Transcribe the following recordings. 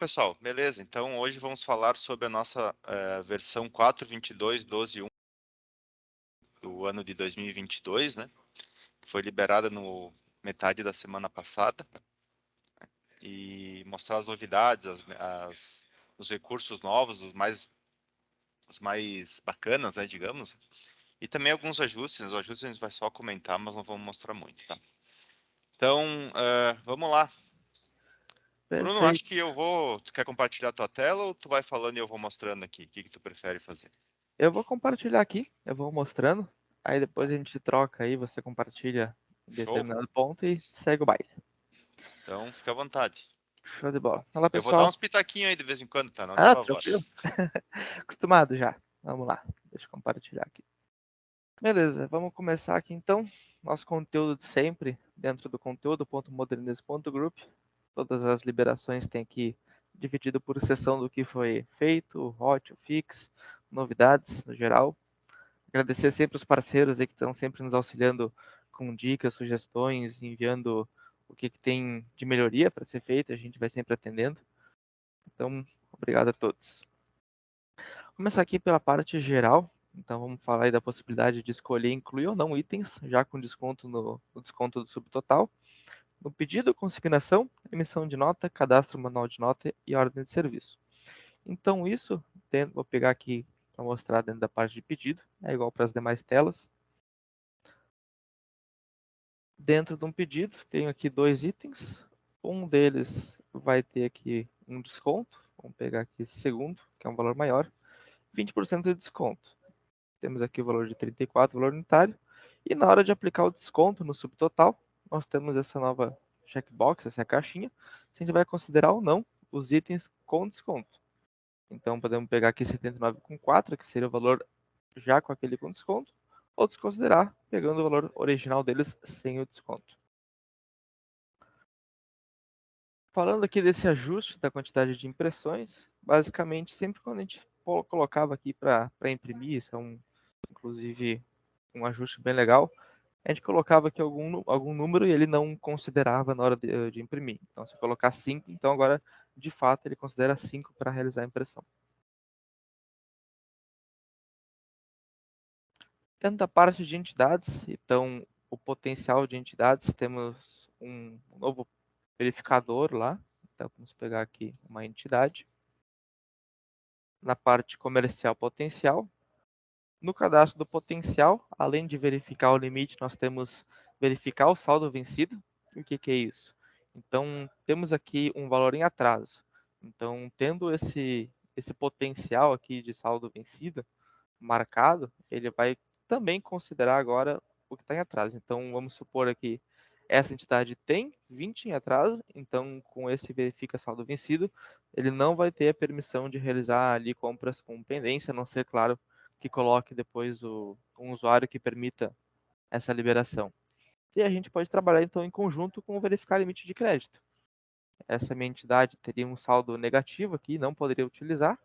pessoal, beleza? Então, hoje vamos falar sobre a nossa versão 4.22.12.1 do ano de 2022, né? Foi liberada no metade da semana passada e mostrar as novidades, os recursos novos, os mais bacanas, né, digamos. E também alguns ajustes. Os ajustes a gente vai só comentar, mas não vamos mostrar muito, tá? Então, vamos lá. Bruno, acho Perfeito. que eu vou. Tu quer compartilhar tua tela ou tu vai falando e eu vou mostrando aqui? O que que tu prefere fazer? Eu vou compartilhar aqui, eu vou mostrando, aí depois Tá. a gente troca aí, você compartilha em Show? determinado ponto e segue o baile. Então, fica à vontade. Show de bola. Olá, Eu vou dar pessoal. uns pitaquinhos aí de vez em quando, tá? Não te Ah, apavora. tranquilo? Acostumado já. Vamos lá, deixa eu compartilhar aqui. Beleza, vamos começar aqui então. Nosso conteúdo de sempre, dentro do conteúdo.modernismo.group. Todas as liberações tem aqui dividido por seção do que foi feito, hot, fix, novidades no geral. Agradecer sempre os parceiros aí que estão sempre nos auxiliando com dicas, sugestões, enviando o que tem de melhoria para ser feito, a gente vai sempre atendendo. Então, obrigado a todos. Vou começar aqui pela parte geral. Então, vamos falar aí da possibilidade de escolher incluir ou não itens, já com desconto no desconto do subtotal. No pedido, consignação, emissão de nota, cadastro manual de nota e ordem de serviço. Então, isso, vou pegar aqui para mostrar dentro da parte de pedido, é igual para as demais telas. Dentro de um pedido, tenho aqui dois itens. Um deles vai ter aqui um desconto. Vamos pegar aqui esse segundo, que é um valor maior. 20% de desconto. Temos aqui o valor de 34, valor unitário. E na hora de aplicar o desconto no subtotal, nós temos essa nova checkbox, essa caixinha. Se a gente vai considerar ou não os itens com desconto. Então podemos pegar aqui 79,4, que seria o valor já com aquele com desconto, ou desconsiderar, pegando o valor original deles sem o desconto. Falando aqui desse ajuste da quantidade de impressões, basicamente sempre quando a gente colocava aqui para imprimir, isso é inclusive um ajuste bem legal, a gente colocava aqui algum número e ele não considerava na hora de imprimir. Então se eu colocar 5, então agora de fato ele considera 5 para realizar a impressão. Dentro da parte de entidades, então o potencial de entidades, temos um novo verificador lá. Então vamos pegar aqui uma entidade. Na parte comercial potencial. No cadastro do potencial, além de verificar o limite, nós temos verificar o saldo vencido. O que é isso? Então, temos aqui um valor em atraso. Então, tendo esse potencial aqui de saldo vencido marcado, ele vai também considerar agora o que está em atraso. Então, vamos supor aqui, essa entidade tem 20 em atraso, então com esse verifica saldo vencido, ele não vai ter a permissão de realizar ali compras com pendência, a não ser, claro, que coloque depois um usuário que permita essa liberação. E a gente pode trabalhar então em conjunto com o verificar limite de crédito. Essa minha entidade teria um saldo negativo aqui, não poderia utilizar,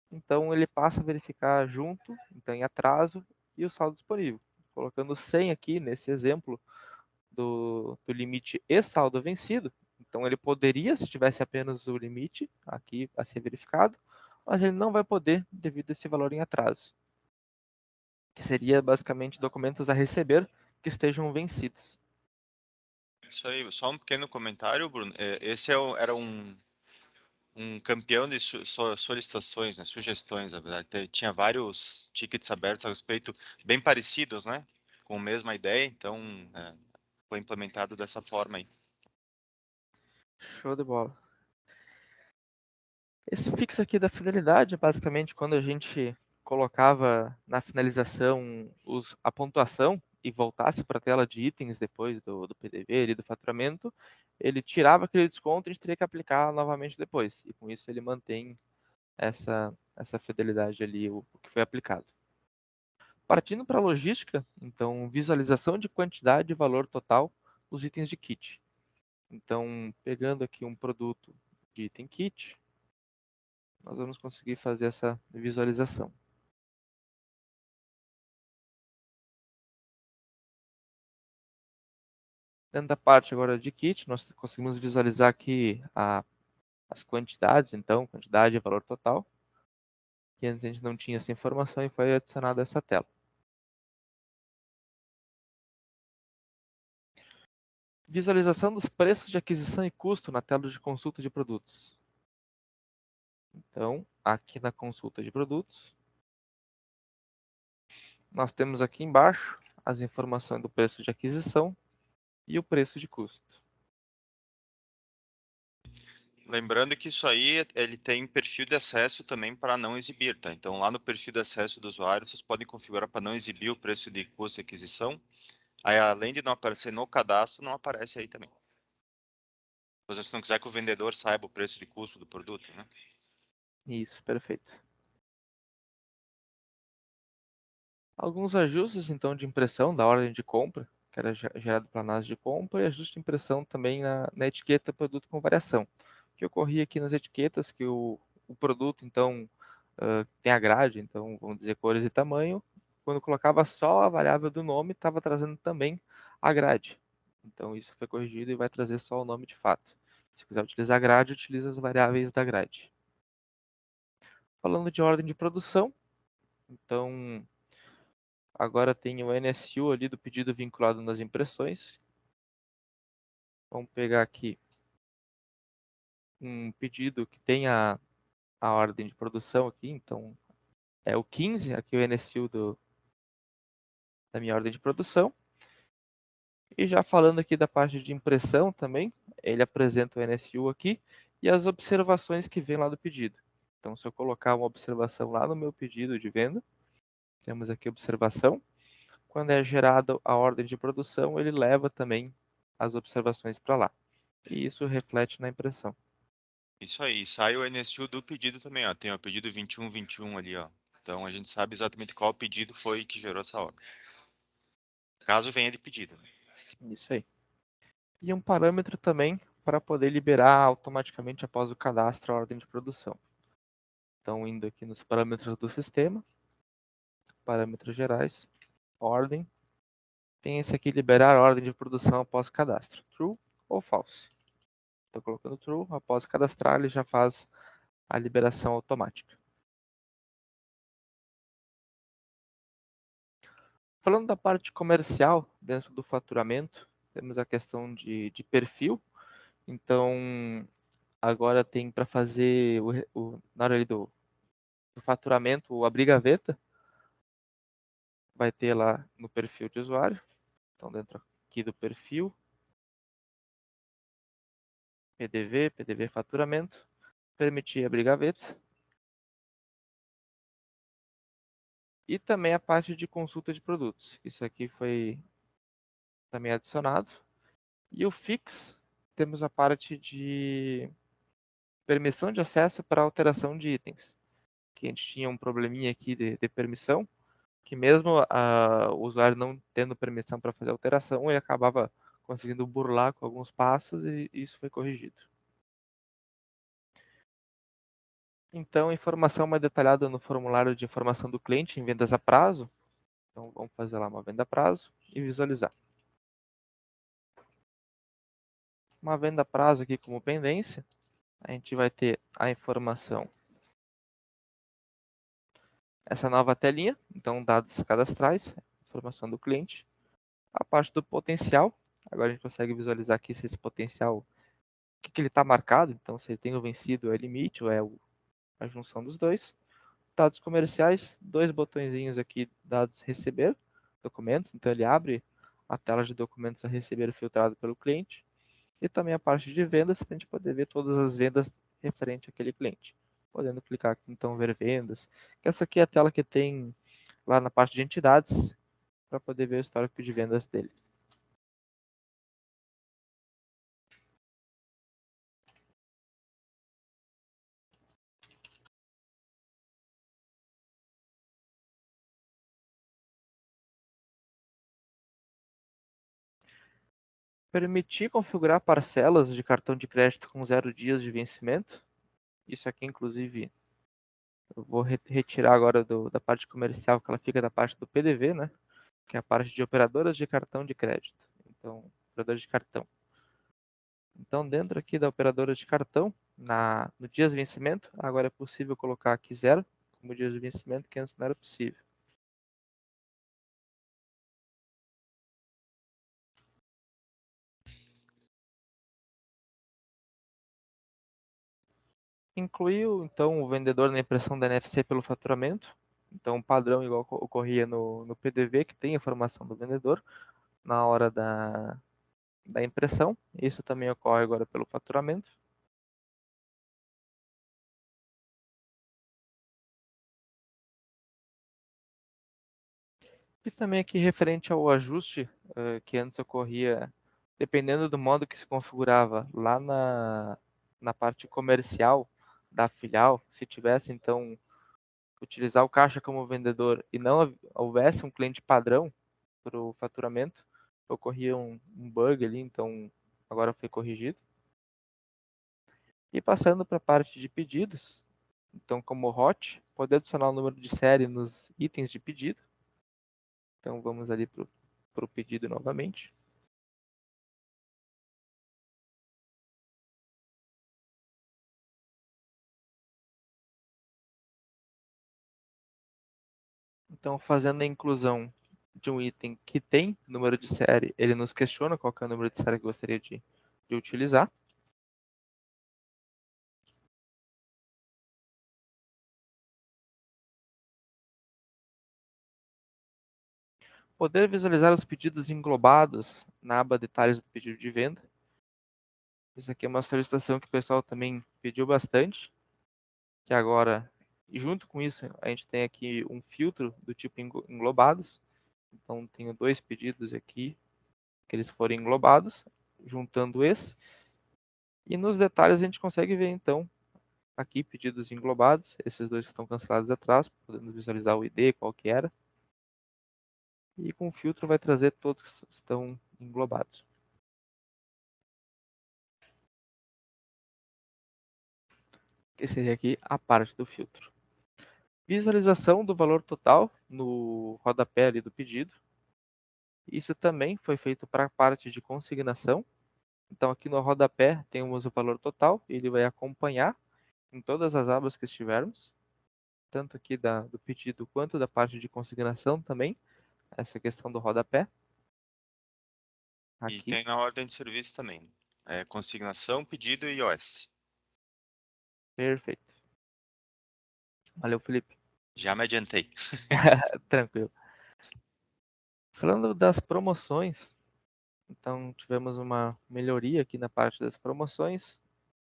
então ele passa a verificar junto, então em atraso, e o saldo disponível. Colocando 100 aqui nesse exemplo do limite e saldo vencido, então ele poderia, se tivesse apenas o limite aqui a ser verificado, mas ele não vai poder devido a esse valor em atraso, que seria basicamente documentos a receber que estejam vencidos. Isso aí, só um pequeno comentário, Bruno. Esse era um campeão de solicitações, né? Sugestões, na verdade. Tinha vários tickets abertos a respeito, bem parecidos, né? Com a mesma ideia, então foi implementado dessa forma aí. Show de bola. Esse fixo aqui da finalidade, basicamente, quando a gente colocava na finalização a pontuação e voltasse para a tela de itens depois do PDV e do faturamento, ele tirava aquele desconto e a gente teria que aplicar novamente depois. E com isso ele mantém essa fidelidade ali, o que foi aplicado. Partindo para a logística, então, visualização de quantidade e valor total dos itens de kit. Então, pegando aqui um produto de item kit, nós vamos conseguir fazer essa visualização. Dentro da parte agora de kit, nós conseguimos visualizar aqui as quantidades, então, quantidade e valor total, que antes a gente não tinha essa informação e foi adicionada essa tela. Visualização dos preços de aquisição e custo na tela de consulta de produtos. Então, aqui na consulta de produtos, nós temos aqui embaixo as informações do preço de aquisição e o preço de custo. Lembrando que isso aí, ele tem perfil de acesso também para não exibir, tá? Então, lá no perfil de acesso do usuário, vocês podem configurar para não exibir o preço de custo e aquisição. Aí, além de não aparecer no cadastro, não aparece aí também. Se você não quiser que o vendedor saiba o preço de custo do produto, né? Isso, perfeito. Alguns ajustes, então, de impressão da ordem de compra, que era gerado para análise de compra, e ajuste de impressão também na etiqueta produto com variação. O que ocorria aqui nas etiquetas, que o produto, então, tem a grade, então, vamos dizer, cores e tamanho. Quando colocava só a variável do nome, estava trazendo também a grade. Então, isso foi corrigido e vai trazer só o nome de fato. Se quiser utilizar a grade, utiliza as variáveis da grade. Falando de ordem de produção, então, agora tem o NSU ali do pedido vinculado nas impressões. Vamos pegar aqui um pedido que tem a ordem de produção aqui, então é o 15, aqui o NSU da minha ordem de produção. E já falando aqui da parte de impressão também, ele apresenta o NSU aqui e as observações que vem lá do pedido. Então, se eu colocar uma observação lá no meu pedido de venda, temos aqui observação. Quando é gerada a ordem de produção, ele leva também as observações para lá. E isso reflete na impressão. Isso aí, sai o NSU do pedido também, ó. Tem o pedido 2121 ali, ó. Então, a gente sabe exatamente qual pedido foi que gerou essa ordem. Caso venha de pedido, né? Isso aí. E um parâmetro também para poder liberar automaticamente após o cadastro a ordem de produção. Então, indo aqui nos parâmetros do sistema, parâmetros gerais, ordem, tem esse aqui, liberar a ordem de produção após o cadastro, true ou false. Estou colocando true, após cadastrar ele já faz a liberação automática. Falando da parte comercial, dentro do faturamento, temos a questão de perfil. Então, agora tem para fazer, na hora ali do faturamento, o abrir gaveta, vai ter lá no perfil de usuário. Então, dentro aqui do perfil, PDV faturamento, permitir abrir gaveta. E também a parte de consulta de produtos. Isso aqui foi também adicionado. E o Fix, temos a parte de permissão de acesso para alteração de itens. Que a gente tinha um probleminha aqui de permissão, que mesmo o usuário não tendo permissão para fazer alteração, ele acabava conseguindo burlar com alguns passos e isso foi corrigido. Então, informação mais detalhada no formulário de informação do cliente em vendas a prazo. Então, vamos fazer lá uma venda a prazo e visualizar. Uma venda a prazo aqui como pendência, a gente vai ter a informação, essa nova telinha, então dados cadastrais, informação do cliente. A parte do potencial, agora a gente consegue visualizar aqui se esse potencial, o que ele está marcado, então se ele tem o vencido é limite ou é a junção dos dois. Dados comerciais, dois botõezinhos aqui, dados receber, documentos, então ele abre a tela de documentos a receber filtrado pelo cliente. E também a parte de vendas, para a gente poder ver todas as vendas referente àquele cliente. Podendo clicar aqui, então, ver vendas. Essa aqui é a tela que tem lá na parte de entidades, para poder ver o histórico de vendas dele. Permitir configurar parcelas de cartão de crédito com 0 dias de vencimento. Isso aqui, inclusive, eu vou retirar agora da parte comercial, que ela fica da parte do PDV, né? Que é a parte de operadoras de cartão de crédito. Então, operadoras de cartão. Então, dentro aqui da operadora de cartão, no dia de vencimento, agora é possível colocar aqui 0 como dia de vencimento, que antes não era possível. Incluiu, então, o vendedor na impressão da NFC pelo faturamento. Então, padrão igual ocorria no PDV, que tem a informação do vendedor na hora da impressão. Isso também ocorre agora pelo faturamento. E também aqui referente ao ajuste que antes ocorria, dependendo do modo que se configurava lá na parte comercial da filial, se tivesse então utilizar o caixa como vendedor e não houvesse um cliente padrão para o faturamento, ocorria um bug ali, então agora foi corrigido. E passando para a parte de pedidos, então como hot, poder adicionar o número de série nos itens de pedido. Então vamos ali para o pedido novamente. Então fazendo a inclusão de um item que tem número de série, ele nos questiona qual que é o número de série que gostaria de utilizar. Poder visualizar os pedidos englobados na aba detalhes do pedido de venda. Isso aqui é uma solicitação que o pessoal também pediu bastante, que agora, e junto com isso, a gente tem aqui um filtro do tipo englobados. Então, tenho dois pedidos aqui, que eles foram englobados, juntando esse. E nos detalhes a gente consegue ver, então, aqui pedidos englobados, esses dois que estão cancelados atrás, podendo visualizar o ID, qual que era. E com o filtro vai trazer todos que estão englobados. Esse seria aqui a parte do filtro. Visualização do valor total no rodapé ali do pedido. Isso também foi feito para a parte de consignação. Então aqui no rodapé temos o valor total, ele vai acompanhar em todas as abas que estivermos, tanto aqui do pedido quanto da parte de consignação também, essa questão do rodapé. E Aqui, tem na ordem de serviço também, né? Consignação, pedido e iOS. perfeito. Valeu, Felipe. Já me adiantei. Tranquilo. Falando das promoções, então tivemos uma melhoria aqui na parte das promoções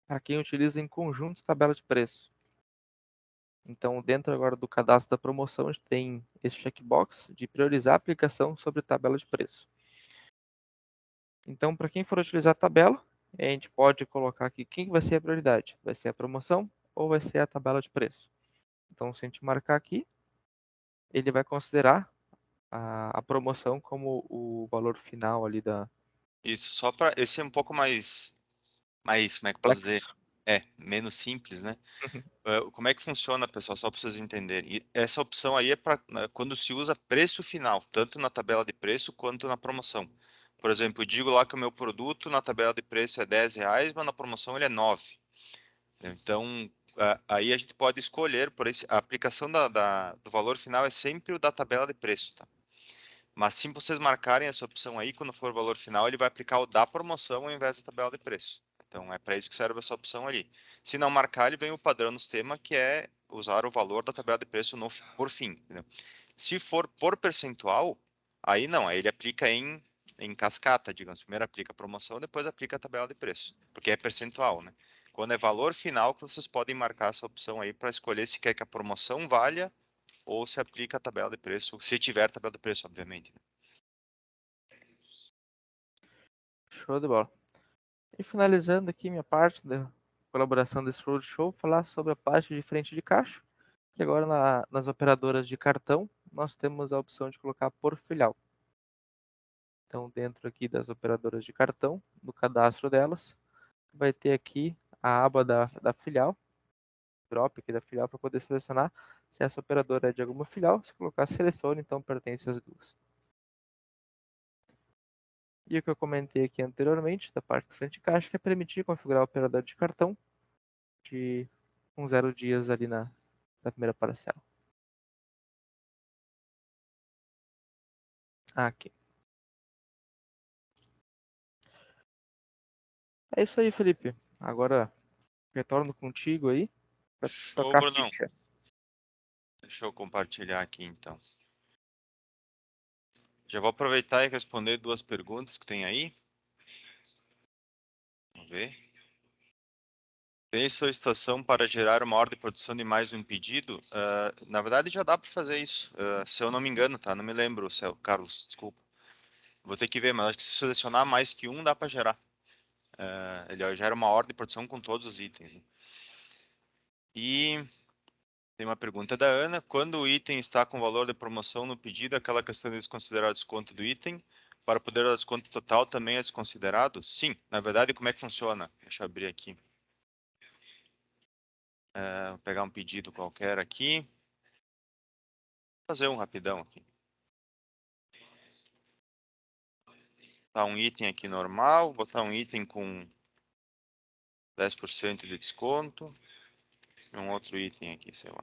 para quem utiliza em conjunto tabela de preço. Então, dentro agora do cadastro da promoção, a gente tem esse checkbox de priorizar a aplicação sobre tabela de preço. Então, para quem for utilizar a tabela, a gente pode colocar aqui quem vai ser a prioridade. Vai ser a promoção ou vai ser a tabela de preço. Então, se a gente marcar aqui, ele vai considerar a promoção como o valor final ali da Isso, só para. Esse é um pouco mais, como é que eu posso dizer? Flex. Menos simples, né? Como é que funciona, pessoal? Só para vocês entenderem. E essa opção aí é para quando se usa preço final, tanto na tabela de preço quanto na promoção. Por exemplo, eu digo lá que o meu produto na tabela de preço é R$ 10, mas na promoção ele é 9. Então, aí a gente pode escolher, a aplicação do valor final é sempre o da tabela de preço, tá? Mas se vocês marcarem essa opção aí, quando for o valor final, ele vai aplicar o da promoção ao invés da tabela de preço. Então é para isso que serve essa opção ali. Se não marcar, ele vem o padrão no sistema, que é usar o valor da tabela de preço por fim. Entendeu? Se for por percentual, aí não, aí ele aplica em cascata, digamos. Primeiro aplica a promoção, depois aplica a tabela de preço, porque é percentual, né? Quando é valor final, que vocês podem marcar essa opção aí para escolher se quer que a promoção valha ou se aplica a tabela de preço, se tiver tabela de preço, obviamente. Show de bola. E finalizando aqui minha parte da colaboração desse roadshow, falar sobre a parte de frente de caixa, que agora nas operadoras de cartão nós temos a opção de colocar por filial. Então, dentro aqui das operadoras de cartão, no cadastro delas, vai ter aqui a aba da filial, drop aqui da filial para poder selecionar se essa operadora é de alguma filial. Se colocar selecione, então pertence às duas. E o que eu comentei aqui anteriormente, da parte de frente de caixa, que é permitir configurar o operador de cartão com 0 dias ali na primeira parcela. Aqui. É isso aí, Felipe. Agora retorno contigo aí para Show, tocar a Brunão. ficha. Deixa eu compartilhar aqui, então. Já vou aproveitar e responder duas perguntas que tem aí. Vamos ver. Tem solicitação para gerar uma ordem de produção de mais um pedido? Na verdade, já dá para fazer isso. Se eu não me engano, tá? Não me lembro, Carlos, desculpa. Vou ter que ver, mas acho que se selecionar mais que um, dá para gerar. Ele gera uma ordem de produção com todos os itens, né? E tem uma pergunta da Ana. Quando o item está com valor de promoção no pedido, aquela questão de desconsiderar o desconto do item, para poder dar desconto total também é desconsiderado? Sim. Na verdade, como é que funciona? Deixa eu abrir aqui. Vou pegar um pedido qualquer aqui. Fazer um rapidão aqui. Botar um item aqui normal, botar um item com 10% de desconto. E um outro item aqui, sei lá.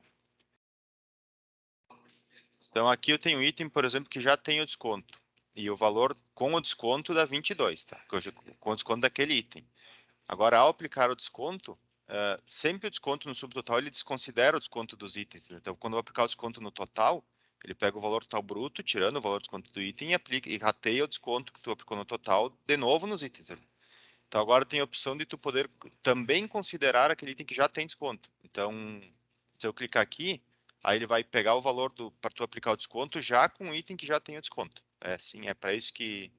Então aqui eu tenho um item, por exemplo, que já tem o desconto. E o valor com o desconto dá 22, tá? Com o desconto daquele item. Agora, ao aplicar o desconto, sempre o desconto no subtotal ele desconsidera o desconto dos itens, né? Então, quando eu aplicar o desconto no total, ele pega o valor total bruto, tirando o valor do desconto do item, e aplica e rateia o desconto que tu aplicou no total de novo nos itens. Então, agora tem a opção de tu poder também considerar aquele item que já tem desconto. Então, se eu clicar aqui, aí ele vai pegar o valor para tu aplicar o desconto já com o item que já tem o desconto. É sim, é para isso que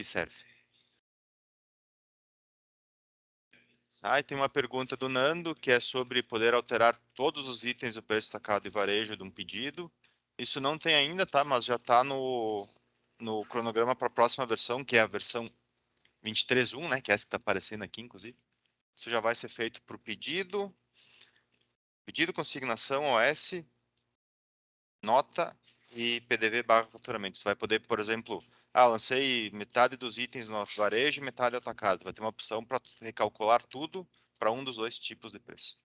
serve. E tem uma pergunta do Nando, que é sobre poder alterar todos os itens do preço destacado e varejo de um pedido. Isso não tem ainda, tá? Mas já está no cronograma para a próxima versão, que é a versão 23.1, né? Que é essa que está aparecendo aqui, inclusive. Isso já vai ser feito para o pedido, consignação, OS, nota e PDV barra faturamento. Você vai poder, por exemplo, lancei metade dos itens no varejo e metade atacado. Vai ter uma opção para recalcular tudo para um dos dois tipos de preço.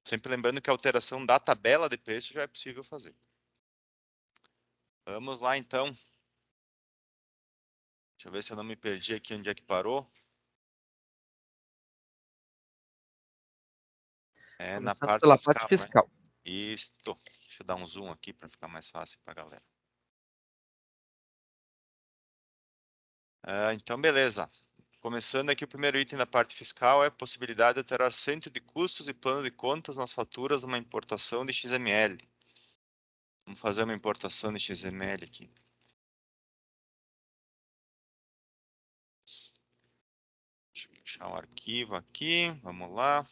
Sempre lembrando que a alteração da tabela de preço já é possível fazer. Vamos lá, então. Deixa eu ver se eu não me perdi aqui onde é que parou. É na Começando parte pela parte fiscal, né? fiscal. Isto. Deixa eu dar um zoom aqui para ficar mais fácil para a galera. Então, beleza. Começando aqui, o primeiro item da parte fiscal é a possibilidade de alterar centro de custos e plano de contas nas faturas numa importação de XML. Vamos fazer uma importação de XML aqui. Deixa eu deixar um arquivo aqui. Vamos lá.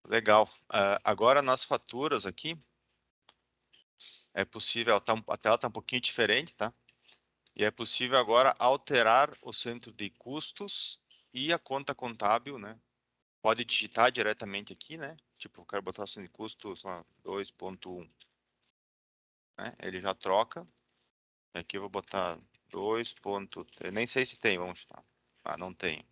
Legal. Agora nas faturas aqui, é possível, a tela está um pouquinho diferente, tá? E é possível agora alterar o centro de custos e a conta contábil, né? Pode digitar diretamente aqui, né? Tipo, eu quero botar o centro de custos lá, 2.1, né? Ele já troca. Aqui eu vou botar 2.3, nem sei se tem, vamos chutar. Não tem.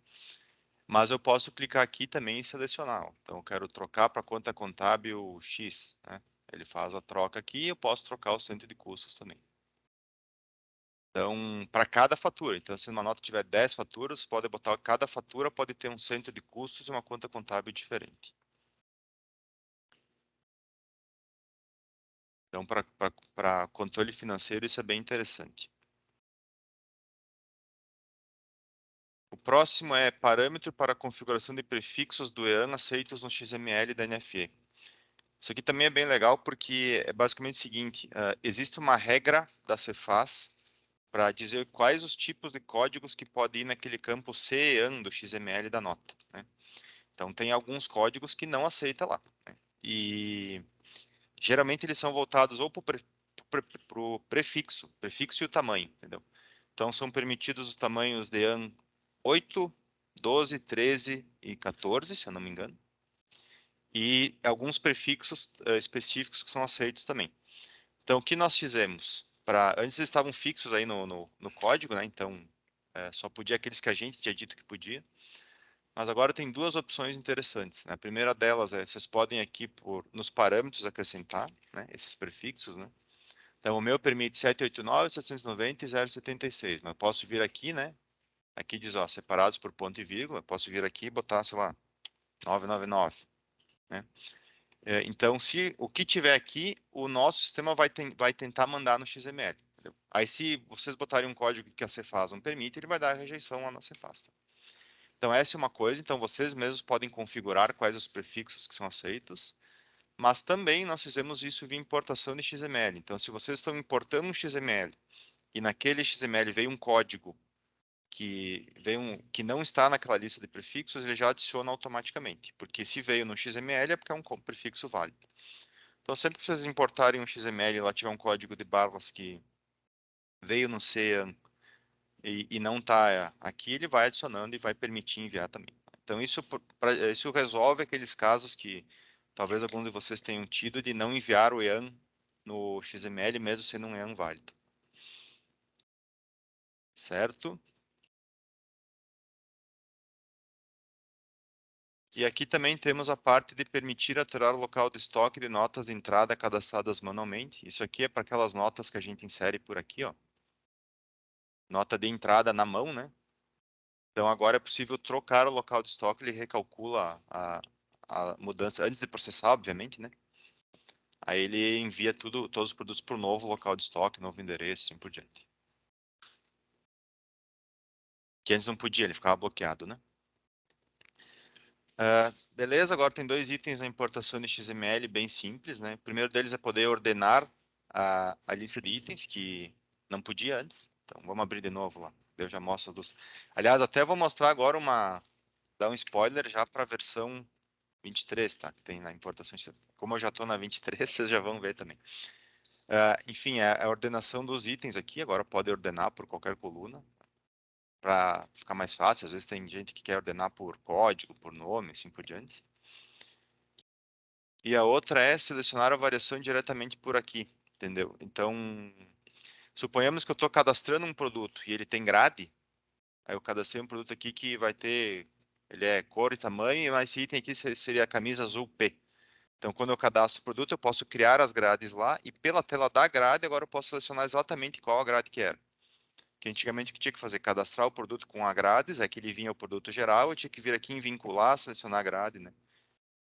Mas eu posso clicar aqui também e selecionar. Então, eu quero trocar para conta contábil X, né? Ele faz a troca aqui e eu posso trocar o centro de custos também. Então, para cada fatura. Então, se uma nota tiver 10 faturas, pode botar cada fatura pode ter um centro de custos e uma conta contábil diferente. Então, para controle financeiro, isso é bem interessante. O próximo é parâmetro para configuração de prefixos do EAN aceitos no XML da NFE. Isso aqui também é bem legal porque é basicamente o seguinte, existe uma regra da Cefaz para dizer quais os tipos de códigos que podem ir naquele campo CEAN do XML da nota, né? Então tem alguns códigos que não aceita lá, né? E geralmente eles são voltados ou para o prefixo e o tamanho, entendeu? Então são permitidos os tamanhos de EAN 8, 12, 13 e 14, se eu não me engano. e alguns prefixos específicos que são aceitos também. Então, o que nós fizemos? Antes eles estavam fixos aí no código, né? Então, só podia aqueles que a gente tinha dito que podia. Mas agora tem duas opções interessantes, né? A primeira delas é, vocês podem aqui nos parâmetros acrescentar, né, esses prefixos, né? Então, o meu permite 789, 790 e 076, mas eu posso vir aqui, né? Aqui diz, ó, separados por ponto e vírgula, eu posso vir aqui e botar, sei lá, 999, né? Então, se o que tiver aqui, o nosso sistema vai tentar mandar no XML. Entendeu? Aí, se vocês botarem um código que a Cefaz não permite, ele vai dar a rejeição lá na Cefaz. Tá? Então, essa é uma coisa. Então, vocês mesmos podem configurar quais os prefixos que são aceitos. Mas também nós fizemos isso via importação de XML. Então, se vocês estão importando um XML e naquele XML veio um código que não está naquela lista de prefixos, ele já adiciona automaticamente. Porque se veio no XML é porque é um prefixo válido. Então, sempre que vocês importarem um XML e lá tiver um código de barras que veio no CEAN e não está aqui, ele vai adicionando e vai permitir enviar também. Então, isso resolve aqueles casos que talvez algum de vocês tenham tido de não enviar o EAN no XML, mesmo sendo um EAN válido. Certo? E aqui também temos a parte de permitir alterar o local de estoque de notas de entrada cadastradas manualmente. Isso aqui é para aquelas notas que a gente insere por aqui, ó. Nota de entrada na mão, né? Então agora é possível trocar o local de estoque, ele recalcula a mudança, antes de processar, obviamente, né? Aí ele envia todos os produtos para o novo local de estoque, novo endereço, assim por diante. Que antes não podia, ele ficava bloqueado, né? Beleza, agora tem dois itens na importação de XML bem simples, né? O primeiro deles é poder ordenar a lista de itens que não podia antes. Então vamos abrir de novo lá. Eu já mostro as duas. Aliás, até vou mostrar agora dar um spoiler já para a versão 23, tá? Que tem na importação. Como eu já estou na 23, vocês já vão ver também. Enfim, a ordenação dos itens aqui, agora pode ordenar por qualquer coluna, para ficar mais fácil. Às vezes tem gente que quer ordenar por código, por nome, assim por diante. E a outra é selecionar a variação diretamente por aqui, entendeu? Então, suponhamos que eu estou cadastrando um produto e ele tem grade, aí eu cadastrei um produto aqui que vai ter, ele é cor e tamanho, mas esse item aqui seria a camisa azul P. Então, quando eu cadastro o produto, eu posso criar as grades lá e pela tela da grade, agora eu posso selecionar exatamente qual a grade que era. Que antigamente o que tinha que fazer? Cadastrar o produto com a grades, é que ele vinha o produto geral, eu tinha que vir aqui em vincular, selecionar a grade, né?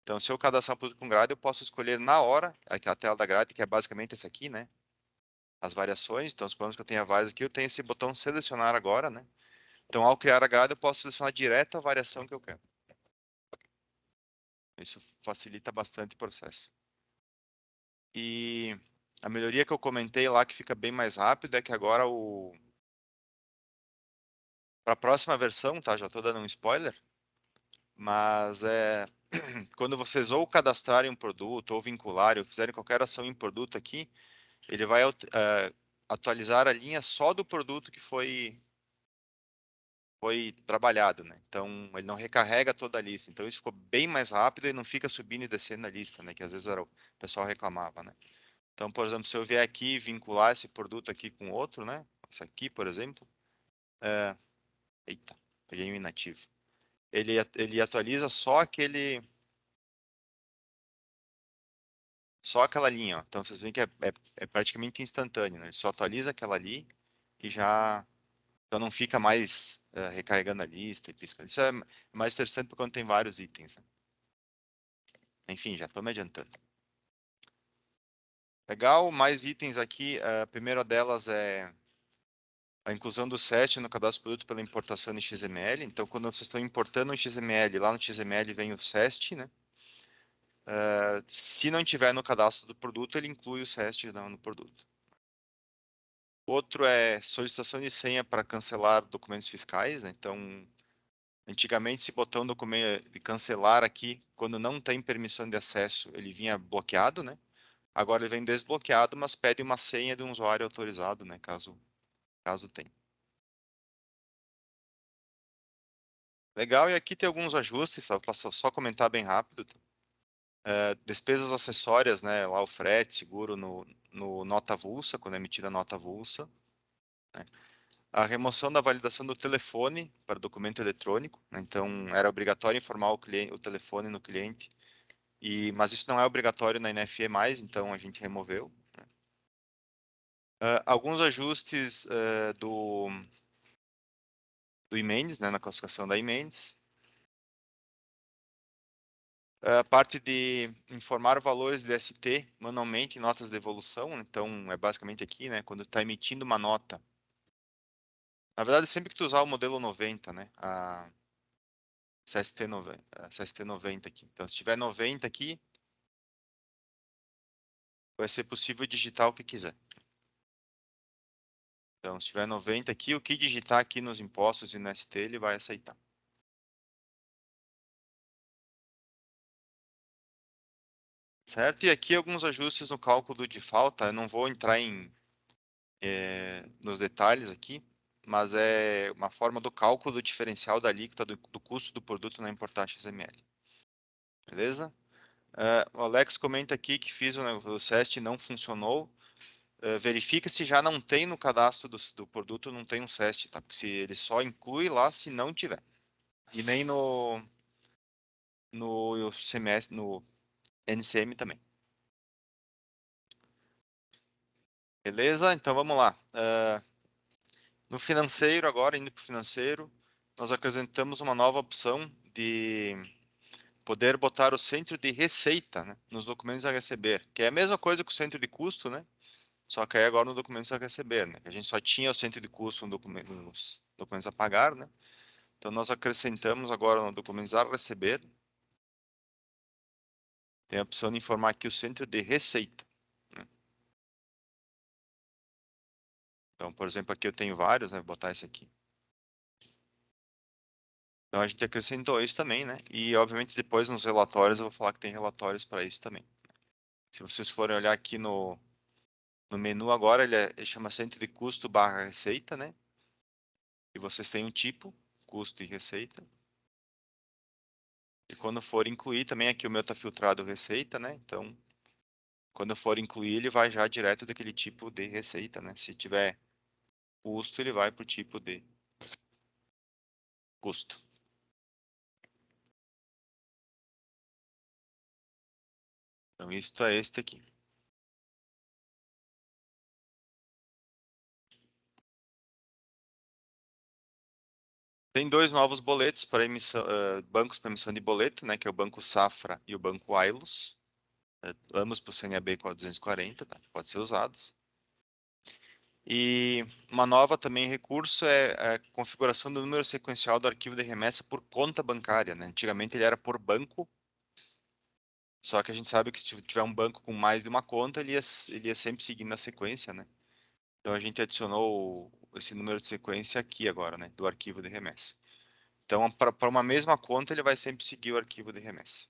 Então, se eu cadastrar o produto com grade, eu posso escolher na hora, aqui a tela da grade, que é basicamente essa aqui, né? As variações, então suponhamos que eu tenha várias aqui, eu tenho esse botão selecionar agora, né? Então, ao criar a grade, eu posso selecionar direto a variação que eu quero. Isso facilita bastante o processo. E a melhoria que eu comentei lá, que fica bem mais rápido, é que agora para a próxima versão, tá? Já estou dando um spoiler, mas quando vocês ou cadastrarem um produto, ou vincularem, ou fizerem qualquer ação em produto aqui, ele vai atualizar a linha só do produto que foi trabalhado, né? Então, ele não recarrega toda a lista. Então, isso ficou bem mais rápido e não fica subindo e descendo a lista, né? Que às vezes o pessoal reclamava, né? Então, por exemplo, se eu vier aqui e vincular esse produto aqui com outro, né? Esse aqui, por exemplo. É... Eita, peguei um inativo. Ele atualiza só aquela linha, ó. Então, vocês veem que é praticamente instantâneo, né? Ele só atualiza aquela ali e já então não fica mais recarregando a lista e piscando. Isso é mais interessante para quando tem vários itens, né? Enfim, já estou me adiantando. Legal, mais itens aqui. A primeira delas é a inclusão do SEST no cadastro do produto pela importação em XML. Então, quando vocês estão importando um XML, lá no XML vem o SEST, né? Se não tiver no cadastro do produto, ele inclui o SEST no produto. Outro é solicitação de senha para cancelar documentos fiscais, né? Então, antigamente, esse botão de cancelar aqui, quando não tem permissão de acesso, ele vinha bloqueado, né? Agora ele vem desbloqueado, mas pede uma senha de um usuário autorizado, né? Caso tenha. Legal, e aqui tem alguns ajustes, tá? Vou só comentar bem rápido. Despesas acessórias, né? Lá o frete, seguro no nota avulsa, quando é emitida a nota avulsa. Né? A remoção da validação do telefone para documento eletrônico, né? Então, era obrigatório informar o telefone no cliente, mas isso não é obrigatório na NFE mais, então a gente removeu. Alguns ajustes do emendes, né? Na classificação da emendes. A parte de informar valores de ST manualmente em notas de evolução, então é basicamente aqui, né? Quando está emitindo uma nota. Na verdade, sempre que tu usar o modelo 90, né? A CST 90, a CST 90 aqui. Então, se tiver 90 aqui, vai ser possível digitar o que quiser. Então, se tiver 90 aqui, o que digitar aqui nos impostos e no ST, ele vai aceitar. Certo? E aqui alguns ajustes no cálculo de falta. Eu não vou entrar nos detalhes aqui, mas é uma forma do cálculo do diferencial da alíquota do custo do produto na importar XML. Beleza? O Alex comenta aqui que fiz o SEST e não funcionou. Verifica se já não tem no cadastro do produto, não tem um SEST, tá? Porque se ele só inclui lá se não tiver. E nem no semestre, no NCM também. Beleza? Então vamos lá. No financeiro agora, indo para o financeiro, nós acrescentamos uma nova opção de poder botar o centro de receita, né, nos documentos a receber, que é a mesma coisa que o centro de custo, né? Só que aí agora no documentos a receber, né? A gente só tinha o centro de custo nos documentos a pagar, né? Então nós acrescentamos agora no documentos a receber, tem a opção de informar aqui o centro de receita. Né? Então, por exemplo, aqui eu tenho vários, né? Vou botar esse aqui. Então a gente acrescentou isso também, né? E obviamente depois nos relatórios eu vou falar que tem relatórios para isso também. Se vocês forem olhar aqui no menu agora, ele chama centro de custo barra receita, né? E vocês têm um tipo, custo e receita. E quando for incluir também, aqui o meu está filtrado receita, né? Então, quando eu for incluir, ele vai já direto daquele tipo de receita, né? Se tiver custo, ele vai para o tipo de custo. Então, isso é este aqui. Tem dois novos boletos para emissão, bancos para emissão de boleto, né? Que é o Banco Safra e o Banco Ailos. Ambos para o CNAB 440, tá? Pode ser usados. E uma nova também recurso é a configuração do número sequencial do arquivo de remessa por conta bancária, né? Antigamente ele era por banco, só que a gente sabe que se tiver um banco com mais de uma conta, ele ia sempre seguindo na sequência, né? Então a gente adicionou esse número de sequência aqui agora, né? Do arquivo de remessa. Então, para uma mesma conta, ele vai sempre seguir o arquivo de remessa.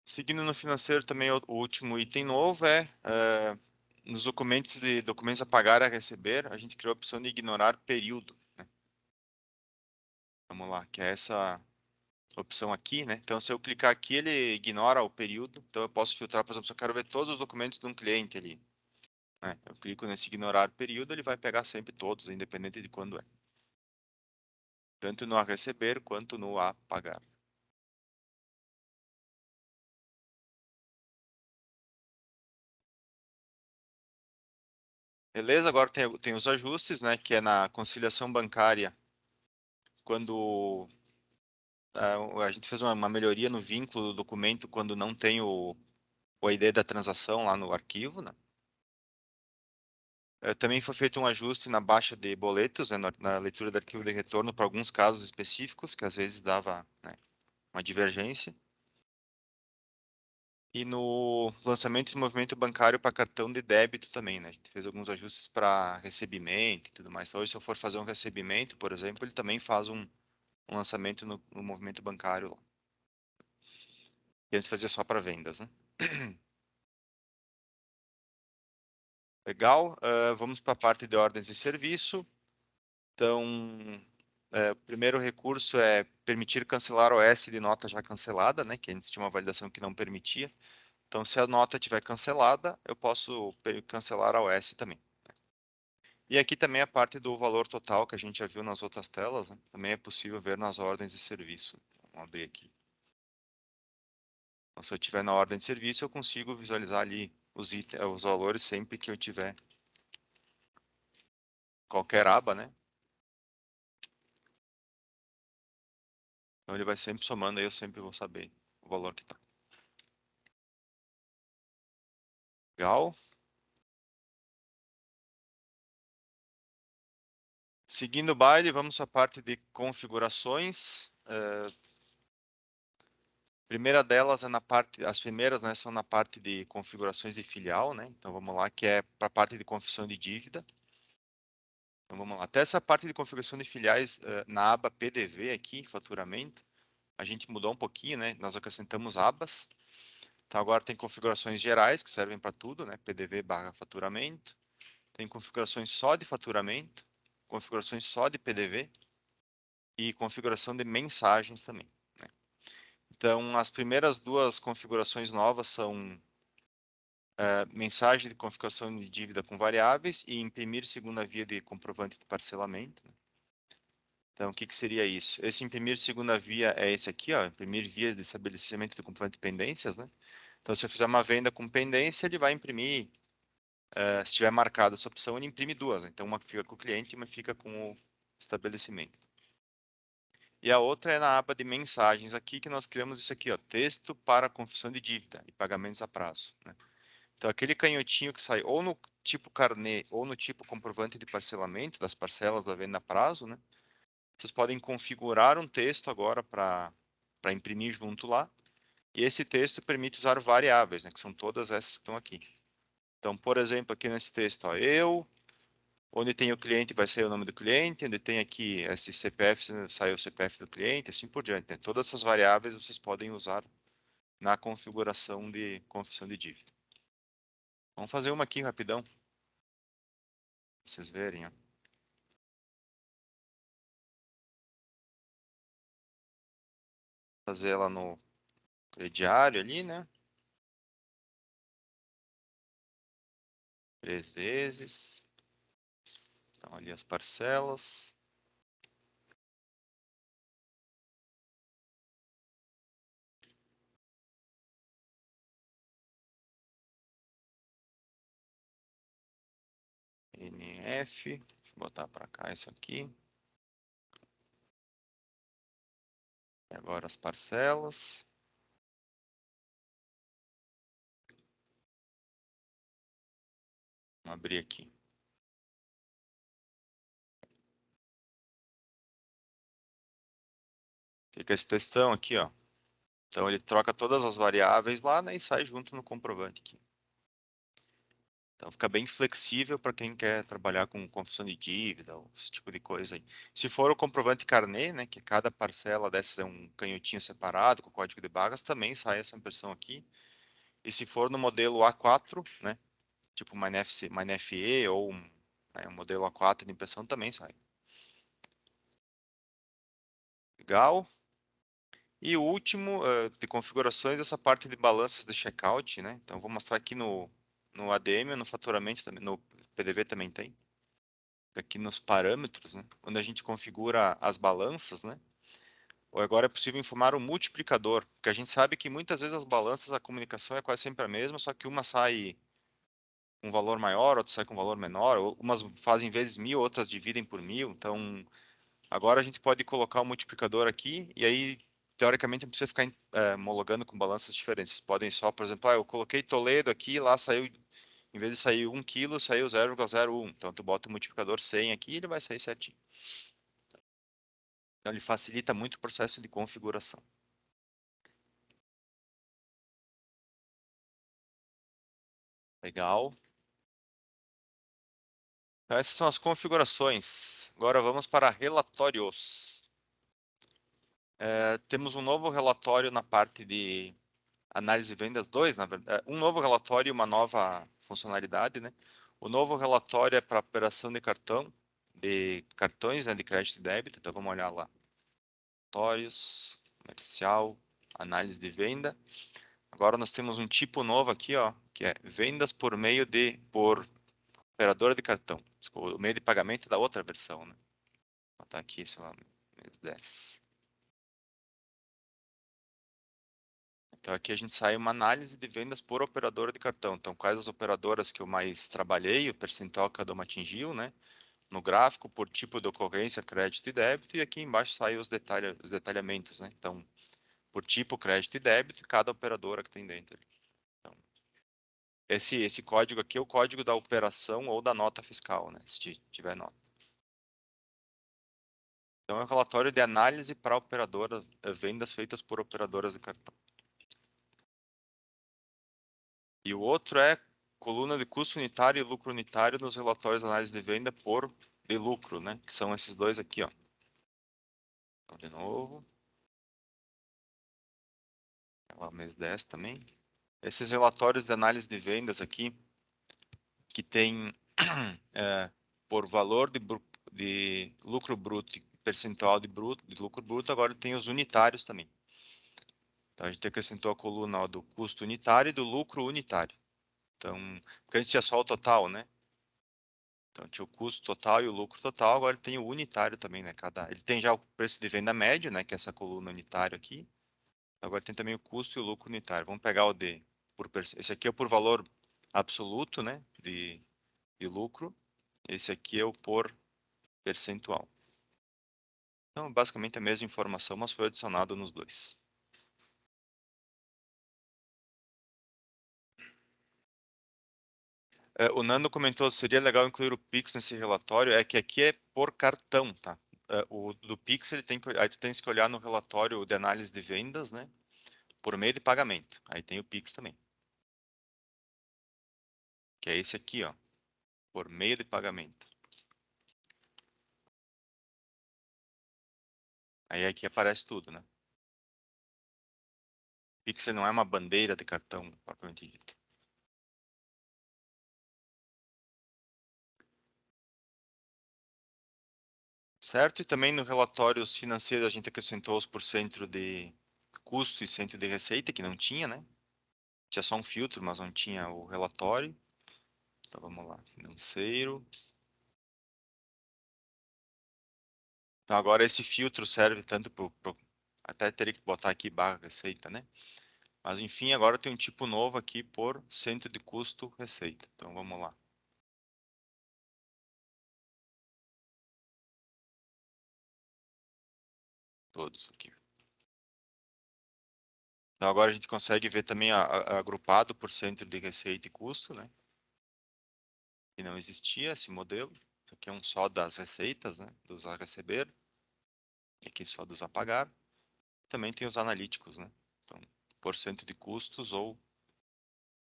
Seguindo no financeiro também, o último item novo nos documentos a pagar e a receber, a gente criou a opção de ignorar período, né? Vamos lá, que é essa opção aqui, né? Então, se eu clicar aqui, ele ignora o período. Então, eu posso filtrar, por exemplo, se eu quero ver todos os documentos de um cliente ali, né? Eu clico nesse ignorar período, ele vai pegar sempre todos, independente de quando é. Tanto no a receber, quanto no a pagar. Beleza? Agora tem os ajustes, né? Que é na conciliação bancária, quando a gente fez uma melhoria no vínculo do documento quando não tem o ID da transação lá no arquivo, né? Também foi feito um ajuste na baixa de boletos, né, na leitura do arquivo de retorno para alguns casos específicos, que às vezes dava, né, uma divergência. E no lançamento de movimento bancário para cartão de débito também, né? A gente fez alguns ajustes para recebimento e tudo mais. Então, hoje, se eu for fazer um recebimento, por exemplo, ele também faz um lançamento no movimento bancário lá. E antes fazia só para vendas, né? Legal. Vamos para a parte de ordens de serviço. Então, o primeiro recurso é permitir cancelar o S de nota já cancelada, né? Que antes tinha uma validação que não permitia. Então, se a nota estiver cancelada, eu posso cancelar a OS também. E aqui também a parte do valor total que a gente já viu nas outras telas, né? Também é possível ver nas ordens de serviço. Vamos abrir aqui. Então, se eu tiver na ordem de serviço, eu consigo visualizar ali os valores sempre que eu tiver qualquer aba, né? Então ele vai sempre somando, aí eu sempre vou saber o valor que está. Legal. Seguindo o baile, vamos à parte de configurações. Primeira delas é na parte, as primeiras, né, são na parte de configurações de filial, né? Então vamos lá, que é para a parte de confissão de dívida. Então vamos lá. Até essa parte de configuração de filiais, na aba PDV aqui, faturamento, a gente mudou um pouquinho, né? Nós acrescentamos abas. Então agora tem configurações gerais, que servem para tudo, né? PDV barra faturamento. Tem configurações só de faturamento, configurações só de PDV e configuração de mensagens também, né? Então, as primeiras duas configurações novas são mensagem de configuração de dívida com variáveis e imprimir segunda via de comprovante de parcelamento, né? Então, o que seria isso? Esse imprimir segunda via é esse aqui, ó, imprimir via de estabelecimento de comprovante de pendências, né? Então, se eu fizer uma venda com pendência, ele vai imprimir, se tiver marcada essa opção, ele imprime duas, né? Então, uma fica com o cliente e uma fica com o estabelecimento. E a outra é na aba de mensagens aqui, que nós criamos isso aqui, ó, texto para confissão de dívida e pagamentos a prazo, né? Então, aquele canhotinho que sai ou no tipo carnê ou no tipo comprovante de parcelamento das parcelas da venda a prazo, né? Vocês podem configurar um texto agora para imprimir junto lá. E esse texto permite usar variáveis, né? Que são todas essas que estão aqui. Então, por exemplo, aqui nesse texto, ó, onde tem o cliente vai ser o nome do cliente, onde tem aqui esse CPF, sai o CPF do cliente, assim por diante, né? Todas essas variáveis vocês podem usar na configuração de confissão de dívida. Vamos fazer uma aqui rapidão, pra vocês verem, ó. Fazer ela no crediário ali, né? 3 vezes. Então, ali as parcelas. NF. Deixa eu botar para cá isso aqui. E agora as parcelas. Vamos abrir aqui. Fica esse textão aqui, ó. Então ele troca todas as variáveis lá, né, e sai junto no comprovante aqui. Então fica bem flexível para quem quer trabalhar com confissão de dívida, ou esse tipo de coisa aí. Se for o comprovante carnê, né, que cada parcela dessas é um canhotinho separado com código de barras, também sai essa impressão aqui. E se for no modelo A4, né, tipo uma NFE ou um modelo A4 de impressão, também sai. Legal. E o último, de configurações, essa parte de balanças de checkout, né? Então, vou mostrar aqui no ADM, no faturamento, também, no PDV também tem. Aqui nos parâmetros, né? Onde a gente configura as balanças, né? Ou agora é possível informar o multiplicador, porque a gente sabe que muitas vezes as balanças, a comunicação é quase sempre a mesma, só que uma sai com um valor maior, outra sai com um valor menor, ou umas fazem vezes 1000, outras dividem por 1000, então agora a gente pode colocar o multiplicador aqui e aí, teoricamente, não precisa ficar homologando com balanças diferentes. Vocês podem só, por exemplo, eu coloquei Toledo aqui, lá saiu, em vez de sair 1 quilo, saiu 0,01. Então, tu bota o multiplicador 100 aqui e ele vai sair certinho. Então, ele facilita muito o processo de configuração. Legal. Então, essas são as configurações. Agora vamos para relatórios. Temos um novo relatório na parte de análise de vendas 2, na verdade, um novo relatório e uma nova funcionalidade, né? O novo relatório é para operação de cartão de cartões, né, de crédito e débito. Então vamos olhar lá. Relatórios, comercial, análise de venda. Agora nós temos um tipo novo aqui, ó, que é vendas por operadora de cartão. O meio de pagamento é da outra versão, né? Vou botar aqui, sei lá, mês 10. Então aqui a gente sai uma análise de vendas por operadora de cartão. Então quais as operadoras que eu mais trabalhei, o percentual que cada uma atingiu, né? No gráfico, por tipo de ocorrência, crédito e débito, e aqui embaixo sai os detalhamentos, né? Então, por tipo, crédito e débito, e cada operadora que tem dentro. Então, esse código aqui é o código da operação ou da nota fiscal, né? Se tiver nota. Então, é um relatório de análise para operadoras, vendas feitas por operadoras de cartão. E o outro é coluna de custo unitário e lucro unitário nos relatórios de análise de venda por de lucro, né? Que são esses dois aqui, ó. Então, de novo. Lá, mês 10 também. Esses relatórios de análise de vendas aqui, que tem por valor de lucro bruto e percentual de lucro bruto, agora tem os unitários também. Então a gente acrescentou a coluna ó, do custo unitário e do lucro unitário. Então, porque antes tinha só o total, né? Então tinha o custo total e o lucro total, agora tem o unitário também, né? Ele tem já o preço de venda médio, né? Que é essa coluna unitária aqui. Agora tem também o custo e o lucro unitário. Vamos pegar o D. Esse aqui é por valor absoluto, né? De lucro. Esse aqui é o por percentual. Então, basicamente a mesma informação, mas foi adicionado nos dois. O Nando comentou, seria legal incluir o Pix nesse relatório, é que aqui é por cartão, tá? O do Pix, aí tu tens que olhar no relatório de análise de vendas, né? Por meio de pagamento. Aí tem o Pix também. Que é esse aqui, ó. Por meio de pagamento. Aí aqui aparece tudo, né? Pix não é uma bandeira de cartão, propriamente dito. Certo? E também no relatórios financeiros a gente acrescentou os por cento de custo e cento de receita, que não tinha, né? Tinha só um filtro, mas não tinha o relatório. Então vamos lá, financeiro. Então agora esse filtro serve tanto para. Até teria que botar aqui barra receita, né? Mas enfim, agora tem um tipo novo aqui por cento de custo receita. Então vamos lá. Todos aqui. Então agora a gente consegue ver também agrupado por cento de receita e custo, né? E não existia esse modelo. Isso aqui é um só das receitas, né? Dos a receber. E aqui só dos a pagar. Também tem os analíticos, né? Então, por cento de custos ou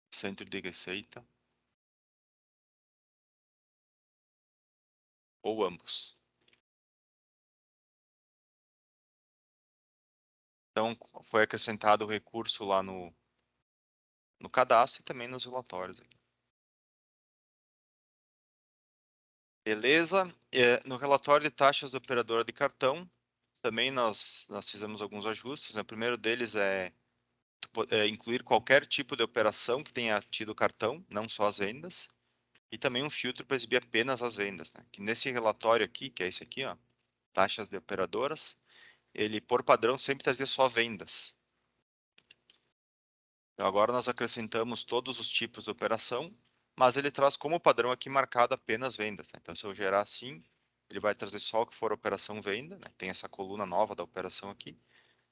centro de receita, ou ambos. Então, foi acrescentado o recurso lá no cadastro e também nos relatórios. Beleza? No relatório de taxas do operador de cartão, também nós fizemos alguns ajustes, né? O primeiro deles é incluir qualquer tipo de operação que tenha tido cartão, não só as vendas, e também um filtro para exibir apenas as vendas, né? Que nesse relatório aqui, que é esse aqui, ó, taxas de operadoras, ele por padrão sempre trazia só vendas. Então, agora nós acrescentamos todos os tipos de operação, mas ele traz como padrão aqui marcado apenas vendas, né? Então, se eu gerar assim, ele vai trazer só o que for operação venda, né? Tem essa coluna nova da operação aqui.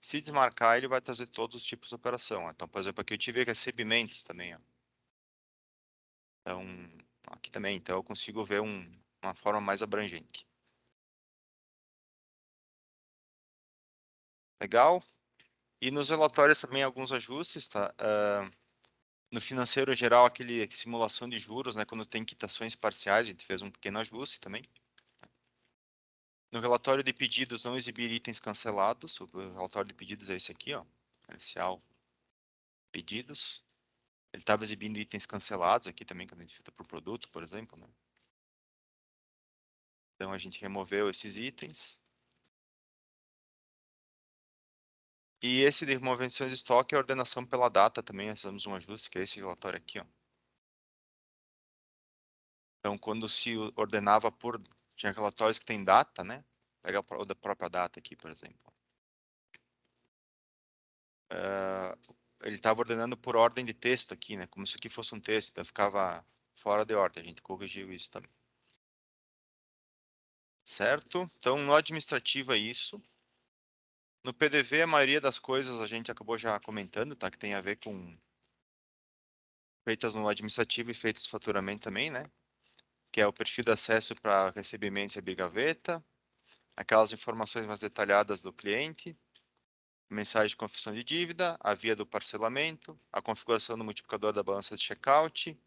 Se desmarcar, ele vai trazer todos os tipos de operação. Ó. Então, por exemplo, aqui eu tive recebimentos também. Ó. Então, aqui também. Então, eu consigo ver uma forma mais abrangente. Legal? E nos relatórios também alguns ajustes, tá? No financeiro geral, aquele simulação de juros, né? Quando tem quitações parciais, a gente fez um pequeno ajuste também. No relatório de pedidos, não exibir itens cancelados. O relatório de pedidos é esse aqui, ó. Comercial, pedidos. Ele estava exibindo itens cancelados aqui também, quando a gente filtra por produto, por exemplo, né? Então, a gente removeu esses itens. E esse de removenções de estoque é a ordenação pela data também. Nós fizemos um ajuste, que é esse relatório aqui, ó. Então, quando se ordenava por... Tinha relatórios que tem data, né? Pega o da própria data aqui, por exemplo. Ele estava ordenando por ordem de texto aqui, né? Como se aqui fosse um texto, então ficava fora de ordem. A gente corrigiu isso também. Certo? Então, no administrativo é isso. No PDV, a maioria das coisas a gente acabou já comentando, tá? Que tem a ver com feitas no administrativo e feitas no faturamento também, né? Que é o perfil de acesso para recebimentos e abrir gaveta, aquelas informações mais detalhadas do cliente, mensagem de confissão de dívida, a via do parcelamento, a configuração do multiplicador da balança de checkout,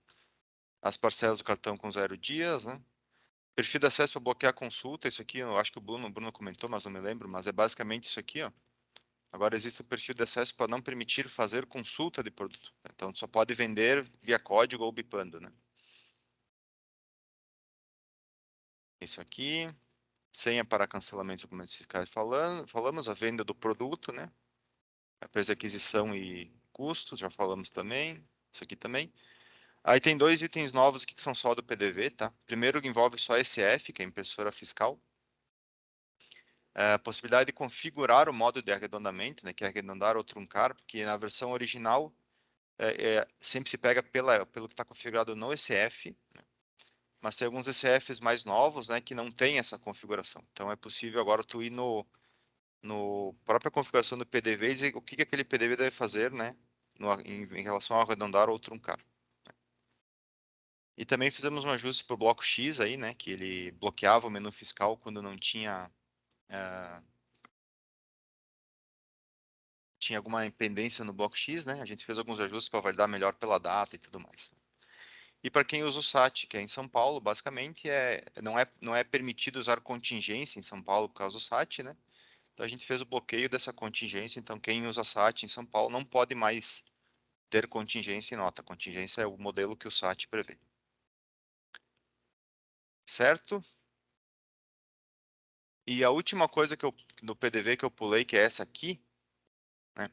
as parcelas do cartão com 0 dias, né? Perfil de acesso para bloquear a consulta, isso aqui eu acho que o Bruno comentou, mas não me lembro, mas é basicamente isso aqui, ó. Agora existe o perfil de acesso para não permitir fazer consulta de produto. Então só pode vender via código ou bipando, né? Isso aqui. Senha para cancelamento de documentos fiscais falamos, a venda do produto, né? A preço de aquisição e custos, já falamos também. Isso aqui também. Aí tem dois itens novos aqui que são só do PDV, tá? Primeiro envolve só SF, que é a impressora fiscal. A possibilidade de configurar o modo de arredondamento, né? Que é arredondar ou truncar, porque na versão original sempre se pega pelo que está configurado no SF, mas tem alguns ECFs mais novos, né, que não tem essa configuração. Então é possível agora tu ir no própria configuração do PDV e dizer o que, que aquele PDV deve fazer, né, em relação ao arredondar ou truncar. E também fizemos um ajuste para o bloco X aí, né, que ele bloqueava o menu fiscal quando não tinha tinha alguma pendência no bloco X, né? A gente fez alguns ajustes para validar melhor pela data e tudo mais. E para quem usa o SAT, que é em São Paulo, basicamente não é permitido usar contingência em São Paulo por causa do SAT, né? Então a gente fez o bloqueio dessa contingência. Então quem usa SAT em São Paulo não pode mais ter contingência em nota. Contingência é o modelo que o SAT prevê. Certo? E a última coisa no PDV que eu pulei, que é essa aqui, né?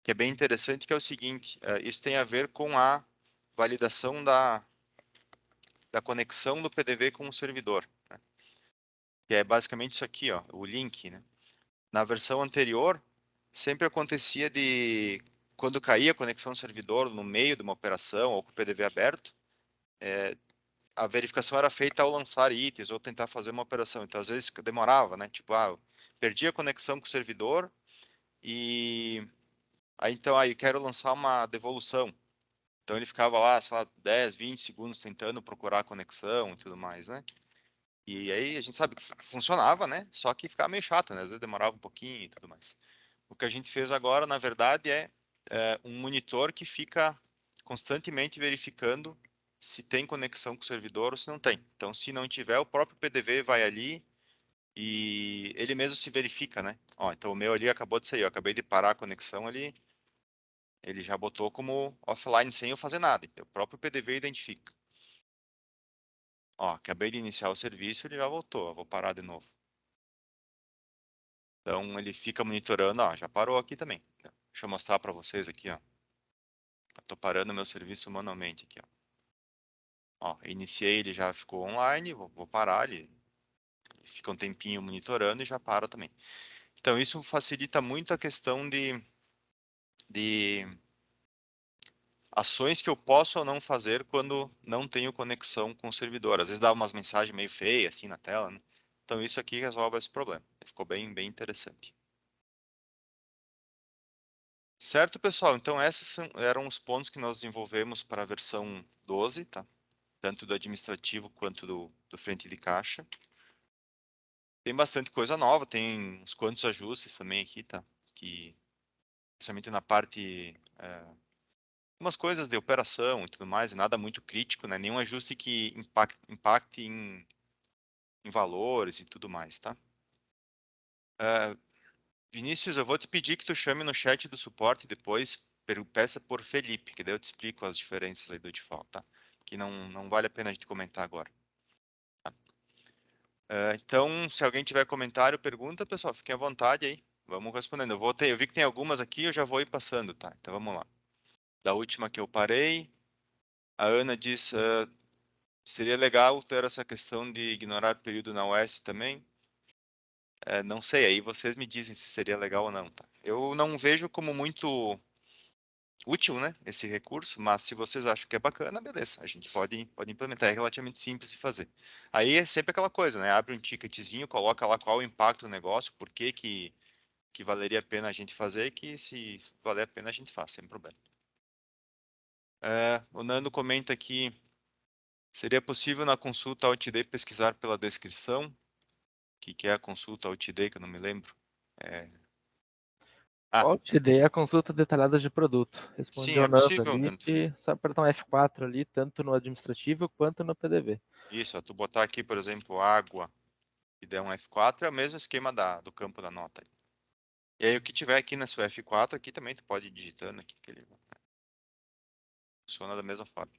Que é bem interessante, que é o seguinte, isso tem a ver com a validação da conexão do PDV com o servidor, né? Que é basicamente isso aqui, ó, o link, né? Na versão anterior, sempre acontecia de, quando caía a conexão do servidor no meio de uma operação ou com o PDV aberto, a verificação era feita ao lançar itens ou tentar fazer uma operação. Então, às vezes, demorava, né? Tipo, eu perdi a conexão com o servidor e aí, então, eu quero lançar uma devolução. Então, ele ficava lá, sei lá, 10, 20 segundos tentando procurar a conexão e tudo mais, né? E aí, a gente sabe que funcionava, né? Só que ficava meio chato, né? Às vezes demorava um pouquinho e tudo mais. O que a gente fez agora, na verdade, é um monitor que fica constantemente verificando se tem conexão com o servidor ou se não tem. Então, se não tiver, o próprio PDV vai ali e ele mesmo se verifica, né? Ó, então o meu ali acabou de sair, eu acabei de parar a conexão ali, ele já botou como offline sem eu fazer nada. Então, o próprio PDV identifica. Ó, acabei de iniciar o serviço, ele já voltou, eu vou parar de novo. Então, ele fica monitorando, ó, já parou aqui também. Deixa eu mostrar para vocês aqui, ó. Estou parando meu serviço manualmente aqui, ó. Ó, iniciei, ele já ficou online, vou parar, ele fica um tempinho monitorando e já para também. Então, isso facilita muito a questão de ações que eu posso ou não fazer quando não tenho conexão com o servidor. Às vezes dá umas mensagens meio feias assim na tela, né? Então, isso aqui resolve esse problema. Ficou bem, bem interessante. Certo, pessoal? Então, eram os pontos que nós desenvolvemos para a versão 12, tá? Tanto do administrativo quanto do frente de caixa. Tem bastante coisa nova, tem uns quantos ajustes também aqui, tá? Que, principalmente na parte, umas coisas de operação e tudo mais, nada muito crítico, né? Nenhum ajuste que impacte em valores e tudo mais, tá? É, Vinícius, eu vou te pedir que tu chame no chat do suporte depois, peça por Felipe, que daí eu te explico as diferenças aí do default, tá? Que não vale a pena a gente comentar agora. Então, se alguém tiver comentário, pergunta, pessoal, fiquem à vontade aí. Vamos respondendo. Eu vi que tem algumas aqui, eu já vou ir passando, tá? Então vamos lá. Da última que eu parei, a Ana diz, seria legal ter essa questão de ignorar período na US também. Não sei, aí vocês me dizem se seria legal ou não, tá? Eu não vejo como muito útil, né, esse recurso, mas se vocês acham que é bacana, beleza, a gente pode implementar, é relativamente simples de fazer. Aí é sempre aquela coisa, né, abre um ticketzinho, coloca lá qual o impacto do negócio, por que valeria a pena a gente fazer, que se valer a pena a gente faz, sem problema. O Nando comenta aqui, seria possível na consulta OutD pesquisar pela descrição? O que é a consulta OutD, que eu não me lembro? É, Ah, Qual te dei a consulta detalhada de produto? sim, Respondeu o é Nando possível, ali, Nando. e só apertar um F4 ali, tanto no administrativo quanto no PDV. Isso, ó, tu botar aqui, por exemplo, água e der um F4, é o mesmo esquema do campo da nota. E aí o que tiver aqui na sua F4, aqui também tu pode ir digitando aqui, que ele funciona da mesma forma.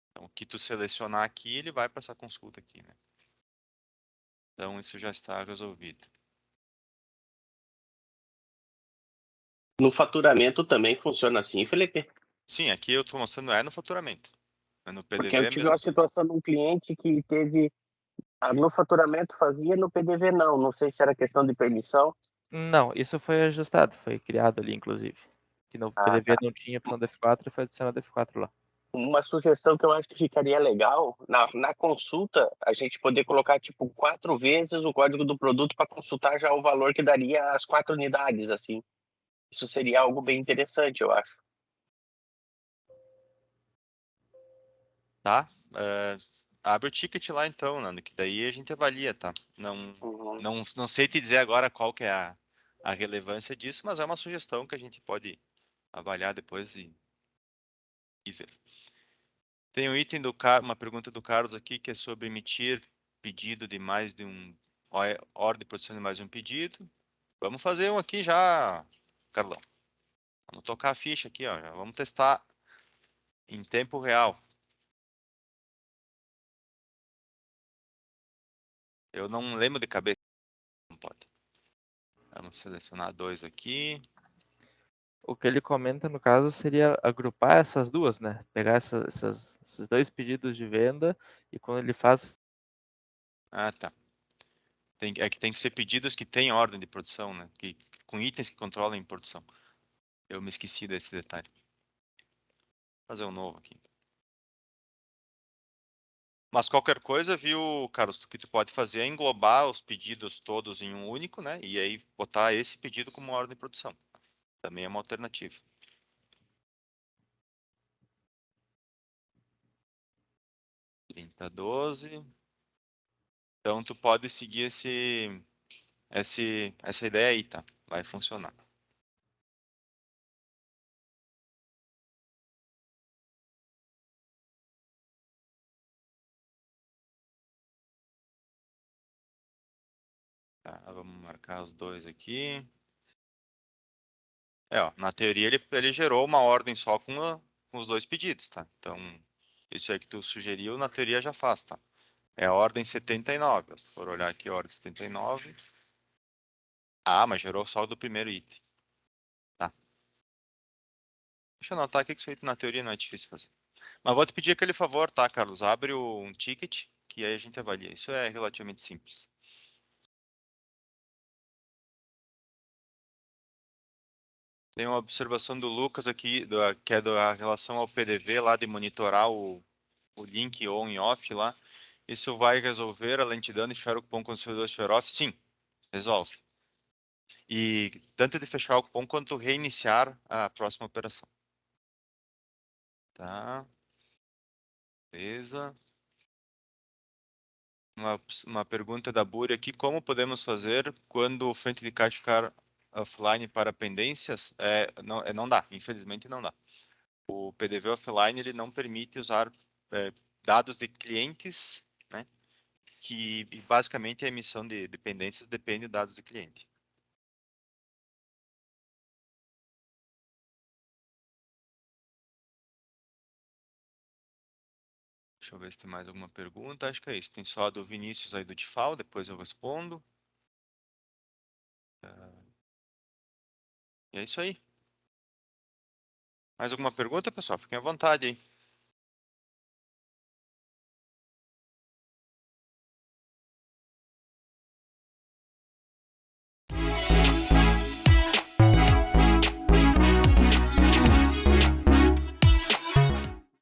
Então, o que tu selecionar aqui, ele vai para essa consulta aqui, né? Então, isso já está resolvido. No faturamento também funciona assim, Felipe? Sim, aqui eu estou mostrando no faturamento. No Porque PDV eu é a tive mesma uma coisa. situação de um cliente que teve no faturamento fazia, no PDV não. Não sei se era questão de permissão. Não, isso foi ajustado, foi criado ali, inclusive. Que no Ah, tá. PDV não tinha opção do F4 e foi adicionado F4 lá. Uma sugestão que eu acho que ficaria legal, na consulta, a gente poder colocar, tipo, 4 vezes o código do produto para consultar já o valor que daria as 4 unidades, assim. Isso seria algo bem interessante, eu acho. Tá? Abre o ticket lá então, Nando, que daí a gente avalia, tá? Não, Uhum. não sei te dizer agora qual que é a relevância disso, mas é uma sugestão que a gente pode avaliar depois e ver. Tem um item uma pergunta do Carlos aqui que é sobre emitir pedido de mais de ordem de produção de mais um pedido. Vamos fazer um aqui já, Carlão. Vamos tocar a ficha aqui, ó. Já vamos testar em tempo real. Eu não lembro de cabeça. Não pode. Vamos selecionar dois aqui. O que ele comenta, no caso, seria agrupar essas duas, né? Pegar esses dois pedidos de venda e quando ele faz. Ah, tá. É que tem que ser pedidos que têm ordem de produção, né? Com itens que controlam a produção. Eu me esqueci desse detalhe. Vou fazer um novo aqui. Mas qualquer coisa, viu, Carlos, o que tu pode fazer é englobar os pedidos todos em um único, né? E aí botar esse pedido como ordem de produção. Também é uma alternativa. Trinta 12. Então tu pode seguir essa ideia aí, tá? Vai funcionar. Tá, vamos marcar os dois aqui. Ó, na teoria ele gerou uma ordem só com os dois pedidos, tá? Então, isso aí que tu sugeriu, na teoria já faz, tá? É a ordem 79. Se for olhar aqui, a ordem 79. Ah, mas gerou só o do primeiro item. Tá. Deixa eu anotar aqui que isso aí na teoria não é difícil fazer. Mas vou te pedir aquele favor, tá, Carlos? Abre um ticket, que aí a gente avalia. Isso é relativamente simples. Tem uma observação do Lucas aqui, que é da relação ao PDV lá de monitorar o link on e off lá. Isso vai resolver a lentidão de fechar o cupom quando o servidor estiver off? Sim, resolve. E tanto de fechar o cupom quanto reiniciar a próxima operação. Tá, beleza. Uma pergunta da Buri aqui, como podemos fazer quando o frente de caixa ficar offline para pendências? Não dá, infelizmente não dá. O PDV offline ele não permite usar dados de clientes, né? Que basicamente a emissão de dependências depende de dados de cliente. Deixa eu ver se tem mais alguma pergunta. Acho que é isso. Tem só a do Vinícius aí do Tifal, depois eu respondo. E é isso aí. Mais alguma pergunta, pessoal? Fiquem à vontade aí.